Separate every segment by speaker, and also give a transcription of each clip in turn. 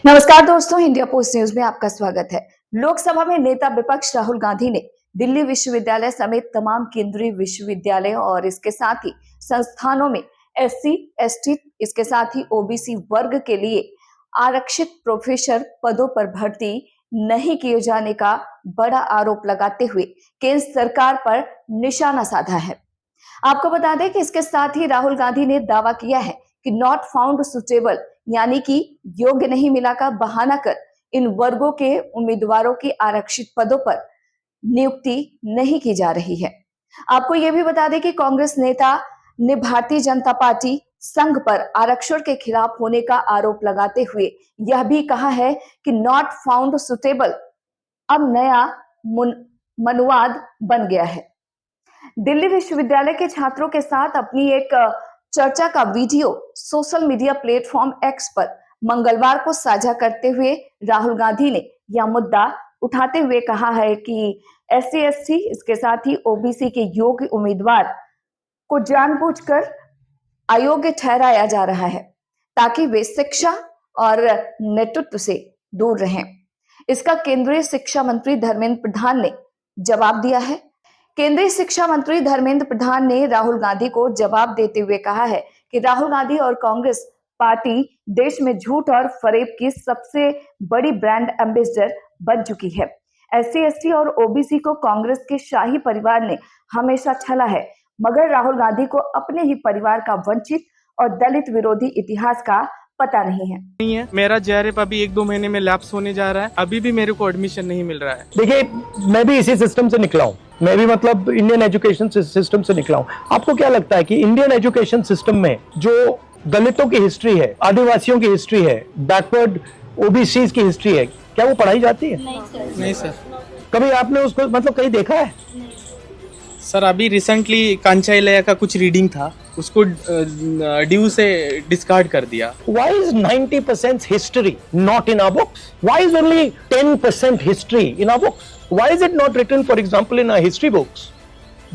Speaker 1: नमस्कार दोस्तों, India post news में आपका स्वागत है। लोकसभा में नेता विपक्ष राहुल गांधी ने दिल्ली विश्वविद्यालय समेत तमाम केंद्रीय विश्वविद्यालयों और इसके साथ ही संस्थानों में एससी, एसटी, इसके साथ ही ओबीसी वर्ग के लिए आरक्षित प्रोफेसर पदों पर भर्ती नहीं किए जाने का बड़ा आरोप लगाते हुए केंद्र सरकार पर निशाना साधा है। आपको बता दें कि इसके साथ ही राहुल गांधी ने दावा किया है कि नॉट फाउंड सुटेबल यानी कि योग्य नहीं मिला का बहाना कर इन वर्गों के उम्मीदवारों की आरक्षित पदों पर नियुक्ति नहीं की जा रही है। आपको यह भी बता दें कि कांग्रेस नेता ने भारतीय जनता पार्टी संघ पर आरक्षण के खिलाफ होने का आरोप लगाते हुए यह भी कहा है कि नॉट फाउंड सुटेबल अब नया मनुवाद बन गया है। दिल्ली विश्वविद्यालय के छात्रों के साथ अपनी एक चर्चा का video social media platform x पर मंगलवार को साझा करते हुए राहुल गांधी ने यह मुद्दा उठाते हुए कहा है कि एससी, एसटी, इसके साथ ही ओबीसी के योग्य उम्मीदवार को जानबूझकर अयोग्य ठहराया जा रहा है ताकि वे शिक्षा और नेतृत्व से दूर रहें। इसका केंद्रीय शिक्षा मंत्री धर्मेंद्र प्रधान ने जवाब दिया है। केंद्रीय शिक्षा मंत्री धर्मेंद्र प्रधान ने राहुल गांधी को जवाब देते हुए कहा है कि राहुल गांधी और कांग्रेस पार्टी देश में झूठ और फरेब की सबसे बड़ी ब्रांड एम्बेसडर बन चुकी है। एससी, एसटी और ओबीसी को कांग्रेस के शाही परिवार ने हमेशा छला है, मगर राहुल गांधी को अपने ही परिवार का वंचित और दलित विरोधी इतिहास का पता नहीं है।
Speaker 2: मेरा जेआरएफ अभी 1-2 महीने में लैप्स होने जा रहा है, अभी भी मेरे को एडमिशन नहीं मिल रहा है।
Speaker 3: देखिए, मैं भी इसी सिस्टम से निकला हूँ, मैं भी मतलब इंडियन एजुकेशन सिस्टम से निकला हूँ। आपको क्या लगता है कि इंडियन एजुकेशन सिस्टम में जो दलितों की हिस्ट्री है, आदिवासियों की हिस्ट्री है, बैकवर्ड ओबीसी की हिस्ट्री है, क्या वो पढ़ाई जाती है?
Speaker 2: नहीं सर।
Speaker 3: कभी आपने उसको मतलब कहीं देखा है?
Speaker 2: सर अभी रिसेंटली कांचाइलया का कुछ रीडिंग था, उसको ड्यू से डिस्कार्ड कर दिया।
Speaker 3: Why is 90% history not in our books? Why is only 10% history in our books? Why is it not written, for example, in our history books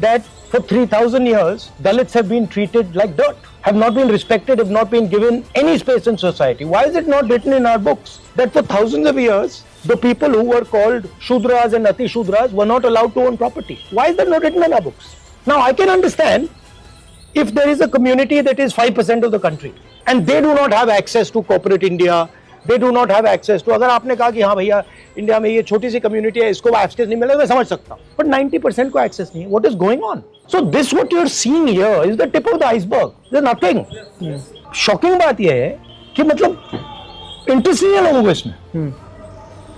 Speaker 3: that for 3,000 years Dalits have been treated like dirt, have not been respected, have not been given any space in society? Why is it not written in our books that for thousands of years the people who were called Shudras and Ati Shudras were not allowed to own property? Why is that not written in our books? Now I can understand if there is a community that is 5% of the country and they do not have access to corporate India, they do not have access to, अगर आपने कहा कि हाँ भैया India में ये छोटी सी community है, इसको एक्सेस नहीं मिलेगा, मैं समझ सकता हूँ, but 90% को एक्सेस नहीं है। What is going on? So this what you are seeing here is the tip of the iceberg. There's nothing. Shocking बात ये है कि मतलब इंटरेस्ट नहीं है लोगों को इसमें।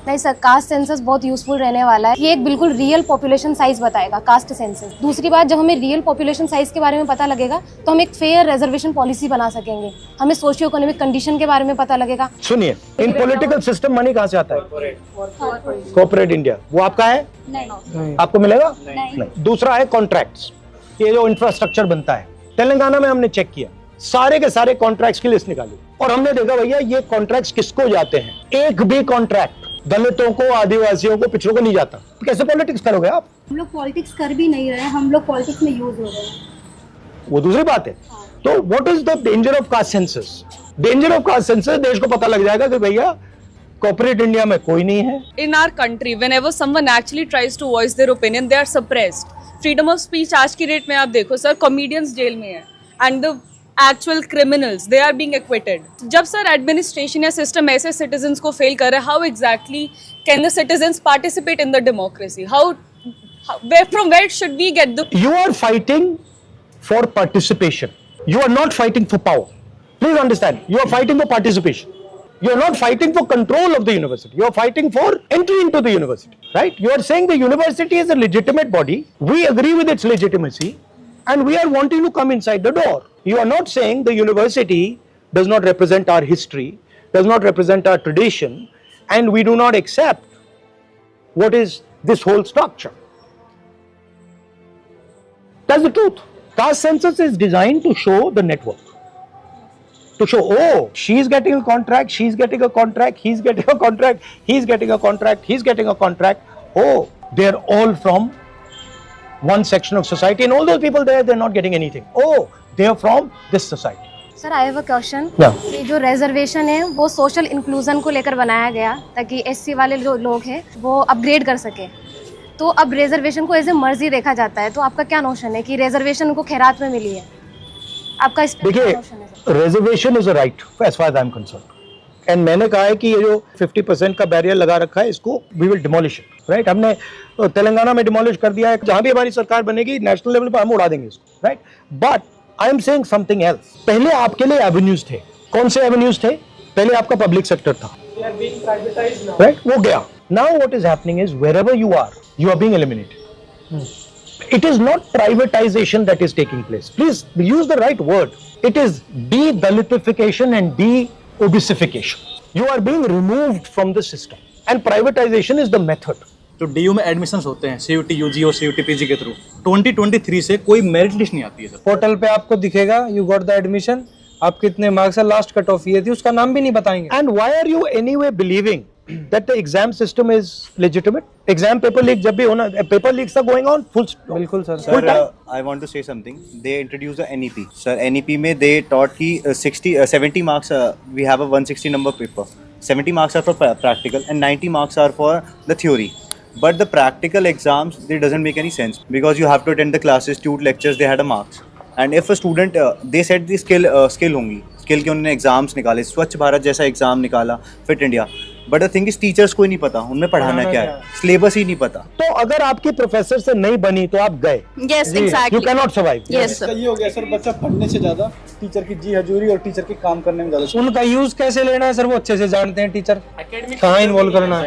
Speaker 4: नहीं सर, कास्ट सेंसस बहुत यूजफुल रहने वाला है। ये एक बिल्कुल रियल पॉपुलेशन साइज बताएगा कास्ट सेंसस। दूसरी बात, जब हमें रियल पॉपुलेशन साइज के बारे में पता लगेगा तो हम एक फेयर रिजर्वेशन पॉलिसी बना सकेंगे, हमें सोशियो इकोनॉमिक कंडीशन के बारे में पता लगेगा।
Speaker 3: सुनिए, इन पॉलिटिकल सिस्टम मनी कहाँ से आता है? Corporate India. वो आपका है? नहीं। आपको मिलेगा? नहीं। दूसरा है कॉन्ट्रैक्ट्स, ये जो इंफ्रास्ट्रक्चर बनता है। तेलंगाना में हमने चेक किया, सारे के सारे कॉन्ट्रैक्ट्स की लिस्ट निकाली और हमने देखा भैया ये कॉन्ट्रैक्ट्स किसको जाते हैं। एक भी कॉन्ट्रैक्ट दलितों को, आदिवासियों को, पिछड़ों को नहीं जाता। तो कैसे पॉलिटिक्स करोगे आप?
Speaker 5: हम लोग पॉलिटिक्स कर भी नहीं रहे हैं, हम लोग पॉलिटिक्स में यूज हो रहे हैं।
Speaker 3: वो दूसरी बात है। तो what is the danger of caste census? Danger of caste census, देश को पता लग जाएगा कि भैया कॉर्पोरेट इंडिया में कोई नहीं है।
Speaker 6: In our country, whenever someone actually tries to voice their opinion, they are suppressed. Freedom of speech आज की डेट में आप देखो सर, कॉमेडियंस जेल में है and the actual criminals they are being acquitted. जब सर एडमिनिस्ट्रेशन या system ऐसे सिटीजन्स को फेल कर रहा है, how exactly can the citizens participate in the democracy? From where should we get the?
Speaker 3: You are fighting for participation. You are not fighting for power. Please understand. You are fighting for participation. You are not fighting for control of the university. You are fighting for entry into the university, right? You are saying the university is a legitimate body. We agree with its legitimacy, and we are wanting to come inside the door. You are not saying the university does not represent our history, does not represent our tradition, and we do not accept what is this whole structure. That's the truth. Caste census is designed to show the network. To show, oh, she's getting a contract, she's getting a contract, he's getting a contract, he's getting a contract, he's getting a contract. Oh, they're all from one section of society, and all those people there, they're not getting anything. Oh, they are from this society.
Speaker 4: Sir I have a question
Speaker 3: Yeah.
Speaker 4: कि जो reservation है वो social inclusion को लेकर बनाया गया ताकि SC वाले जो लोग हैं वो अपग्रेड कर सके। तो अब रिजर्वेशन को एज ए मर्जी देखा जाता है, तो आपका क्या नोशन है कि रिजर्वेशन उनको खैरात में मिली है? आपका इस पे क्या
Speaker 3: देखिए,
Speaker 4: नोशन है sir?
Speaker 3: Reservation is a right as far as I am concern, and मैंने कहा है कि ये जो 50% का बैरियर लगा रखा है इसको we will demolish it, right. हमने तेलंगाना में डिमोलिश कर दिया है, जहां भी हमारी सरकार बनेगी नेशनल लेवल पर हम उड़ा देंगे इसको, right. But I am saying something else. पहले आपके लिए एवेन्यूज थे, कौन से एवेन्यूज थे? पहले आपका पब्लिक सेक्टर था, राइट, वो गया। Now what is happening is wherever you are being eliminated. It is not privatization that is taking place. Please use the right word. It is de-Dalitification and de-obesification. You are being removed from the system. And privatization is the method.
Speaker 7: जो DU में admissions होते हैं CUT UG और CUT PG के through 2023 से कोई merit list नहीं आती है सर।
Speaker 2: पोर्टल पे आपको दिखेगा यू गॉट द एडमिशन, आप कितने मार्क्स है, लास्ट कट ऑफ ये थी, उसका नाम भी नहीं बताएंगे।
Speaker 3: And why are you anyway believing that the exam system is legitimate? Exam paper leak जब भी होना, paper leaks are going on full stop.
Speaker 2: बिल्कुल sir.
Speaker 3: Full
Speaker 8: Sir,
Speaker 3: time.
Speaker 8: I want to say something. They introduced the NEP. Sir, NEP में they taught कि 70 marks. We have a 160 number paper. 70 marks are for practical and 90 marks are for the theory. But the practical exams, they doesn't make any sense because you have to attend the classes, tute lectures. They had a marks. And if a student, they said the skill होंगी, skill के उन्होंने exams निकाले, स्वच्छ भारत जैसा exam निकाला, fit India. But the thing is teachers को ही नहीं पता उनमें पढ़ाना क्या है, सिलेबस ही नहीं पता।
Speaker 3: तो अगर आपकी प्रोफेसर से नहीं बनी तो आप गए,
Speaker 6: Yes,
Speaker 3: you
Speaker 6: exactly.
Speaker 3: Can not survive.
Speaker 6: Yes, sir.
Speaker 7: ये हो गया सर, बच्चा पढ़ने से ज्यादा टीचर की जी हजूरी और टीचर के काम करने में ज्यादा।
Speaker 2: उनका यूज कैसे लेना है सर वो अच्छे से जानते हैं टीचर, कहाँ इन्वॉल्व करना है।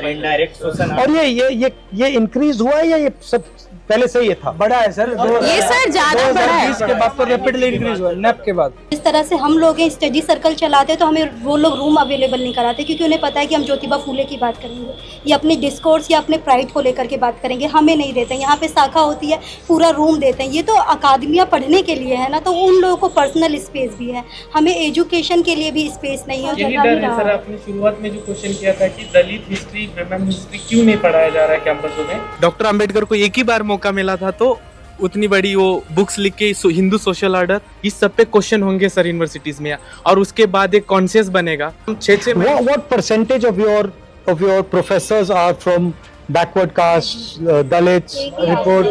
Speaker 3: और ये इंक्रीज हुआ है या ये सब पहले से ये था?
Speaker 2: बड़ा है सर,
Speaker 6: ये सर ज्यादा बड़ा है।
Speaker 2: 2020 के बाद तो रैपिडली इंक्रीज हुआ, नेप के बाद।
Speaker 5: जिस तरह से हम लोग स्टडी सर्कल चलाते हैं तो हमें वो लोग रूम अवेलेबल नहीं कराते क्योंकि उन्हें पता है कि हम ज्योतिबा फूले की बात करेंगे या अपने डिस्कोर्स या अपने प्राइड को लेकर के बात करेंगे, हमें नहीं देते हैं। यहाँ पे शाखा होती है, पूरा रूम देते हैं। ये तो अकादमियाँ पढ़ने के लिए है ना, तो उन लोगों को पर्सनल स्पेस भी है, हमें एजुकेशन के लिए भी स्पेस नहीं है।
Speaker 2: यही डर है सर, आपने शुरुआत में जो क्वेश्चन किया था कि दलित हिस्ट्री, वुमेन हिस्ट्री क्यों नहीं पढ़ाया जा रहा है कैंपसों में। डॉक्टर अंबेडकर को एक ही बार मौका मिला था तो उतनी बड़ी वो बुक्स लिख के हिंदू सोशल ऑर्डर, इस सब पे क्वेश्चन होंगे सर यूनिवर्सिटीज में, और उसके बाद एक कॉन्शियस बनेगा। 6
Speaker 3: What percentage of your professors are from backward castes, Dalits? Report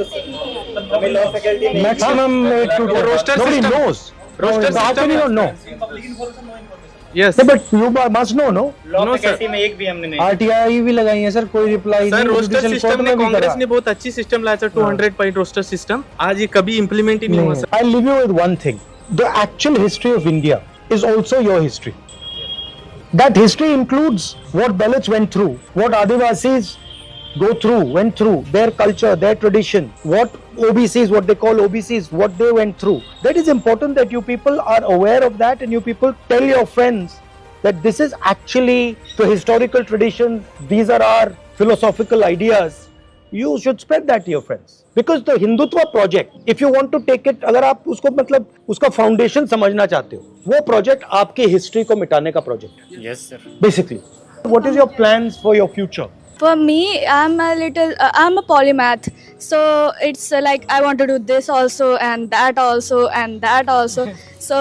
Speaker 3: maximum 8 to 10.
Speaker 2: Roster
Speaker 3: Nobody
Speaker 2: system.
Speaker 3: knows.
Speaker 2: Roster
Speaker 3: How can
Speaker 2: system
Speaker 3: you
Speaker 2: है.
Speaker 3: not know?
Speaker 2: Yes
Speaker 3: No, but you must know, no?
Speaker 2: No sir,
Speaker 8: में एक भी हमने नहीं।
Speaker 3: RTI भी लगाई है sir, कोई रिप्लाई
Speaker 2: सर
Speaker 3: नहीं।
Speaker 2: रोस्टर
Speaker 3: Judicial
Speaker 2: सिस्टम
Speaker 3: court
Speaker 2: में
Speaker 3: भी
Speaker 2: कांग्रेस
Speaker 3: करा।
Speaker 2: ने बहुत अच्छी सिस्टम लाया सर, 200 पॉइंट रोस्टर सिस्टम, आज ये कभी इम्प्लीमेंट ही नहीं हुआ sir.
Speaker 3: I'll leave you with one thing. The actual history of India is also your history. That history includes what Dalits went through, what Adivasis went through, their culture, their tradition, what OBCs, what they call OBCs, what they went through. That is important that you people are aware of that and you people tell your friends that this is actually the historical tradition, these are our philosophical ideas. You should spread that to your friends. Because the Hindutva project, if you want to take it, अगर आप उसको मतलब उसका foundation समझना चाहते हो, वो project आपके हिस्ट्री को मिटाने का प्रोजेक्ट है।
Speaker 8: Yes sir.
Speaker 3: Basically, what is your plans for your future?
Speaker 9: For me, I'm a polymath. So it's like I want to do this also and that also and that also. So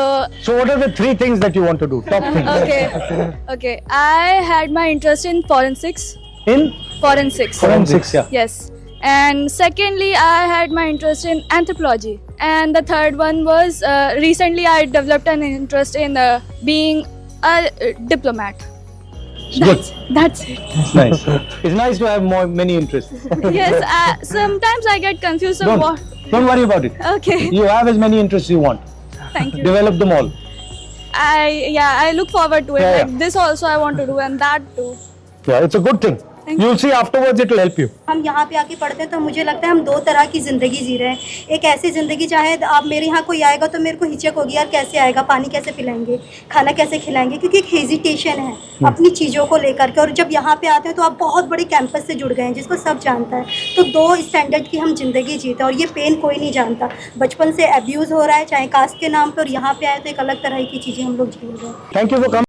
Speaker 3: what are the 3 things that you want to do? Top things.
Speaker 9: okay. I had my interest in forensics.
Speaker 3: In
Speaker 9: Forensics.
Speaker 3: yeah.
Speaker 9: Yes. And secondly, I had my interest in anthropology. And the third one was recently I developed an interest in being a diplomat. That's it.
Speaker 3: It's nice. It's nice to have many interests.
Speaker 9: Yes. Sometimes I get confused on what.
Speaker 3: Don't worry about it.
Speaker 9: Okay.
Speaker 3: You have as many interests you want.
Speaker 9: Thank you.
Speaker 3: Develop them all.
Speaker 9: I look forward to it.
Speaker 3: Yeah,
Speaker 9: Like
Speaker 3: yeah.
Speaker 9: this also I want to do and that too.
Speaker 3: Yeah, it's a good thing. You'll see afterwards it will help you.
Speaker 5: हम यहाँ पे आके पढ़ते हैं तो मुझे लगता है हम 2 तरह की ज़िंदगी जी रहे हैं। एक ऐसी ज़िंदगी चाहे आप मेरे यहाँ कोई आएगा तो मेरे को हिचक होगी, यार कैसे आएगा, पानी कैसे पिलाएंगे, खाना कैसे खिलाएंगे, क्योंकि एक हेजिटेशन है अपनी चीज़ों को लेकर के। और जब यहाँ पे आते हैं तो आप बहुत बड़ी कैंपस से जुड़ गए हैं जिसको सब जानता है। तो 2 स्टैंडर्ड की हम ज़िंदगी जीते हैं और ये पेन कोई नहीं जानता। बचपन से अब्यूज़ हो रहा है चाहे कास्ट के नाम पर, और यहाँ पे आए तो एक अलग तरह की चीज़ें हम लोग झेल रहे हैं।
Speaker 3: Thank you for coming.